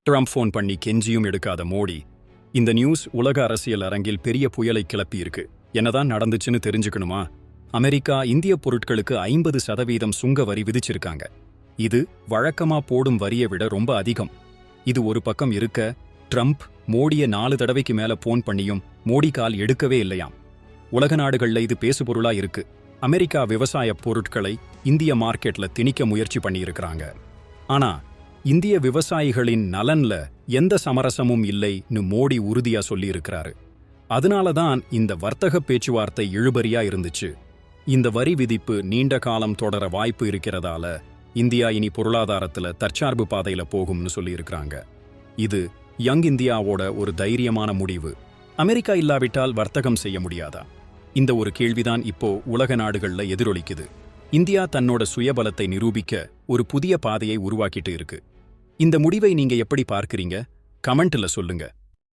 Trump phone பண்ணி கெஞ்சியும் எடுக்காத மோடி. இந்த நியூஸ் உலக அரசியல் அரங்கில் பெரிய புயலை கிளப்பியிருக்கு. என்னதான் நடந்துச்சுன்னு தெரிஞ்சுக்கணுமா? அமெரிக்கா இந்திய பொருட்களுக்கு 50% சுங்க வரி விதிச்சிருக்காங்க. இது வழக்கமா போடும் வரியை விட ரொம்ப அதிகம். இது ஒரு பக்கம் இருக்க, ட்ரம்ப் மோடியை 4 தடவைக்கு மேல போன் பண்ணியும் மோடி கால் எடுக்கவே இல்லையாம். உலக நாடுகள்ல இது பேசுபொருளா இருக்கு. அமெரிக்கா விவசாய பொருட்களை இந்திய மார்க்கெட்ல திணிக்க முயற்சி பண்ணியிருக்கிறாங்க. ஆனா இந்திய விவசாயிகளின் நலன்ல எந்த சமரசமும் இல்லைன்னு மோடி உறுதியா சொல்லியிருக்கிறாரு. அதனாலதான் இந்த வர்த்தக பேச்சுவார்த்தை இழுபறியா இருந்துச்சு. இந்த வரி விதிப்பு நீண்ட காலம் தொடர வாய்ப்பு இருக்கிறதால இந்தியா இனி பொருளாதாரத்துல தற்சார்பு பாதையில போகும்னு சொல்லியிருக்கிறாங்க. இது யங் இந்தியாவோட ஒரு தைரியமான முடிவு. அமெரிக்கா இல்லாவிட்டால் வர்த்தகம் செய்ய முடியாதா? இந்த ஒரு கேள்விதான் இப்போ உலக நாடுகள்ல எதிரொலிக்குது. இந்தியா தன்னோட சுயபலத்தை நிரூபிக்க ஒரு புதிய பாதையை உருவாக்கிட்டு இருக்கு. இந்த முடிவை நீங்க எப்படி பார்க்கறீங்க? கமெண்ட்ல சொல்லுங்க.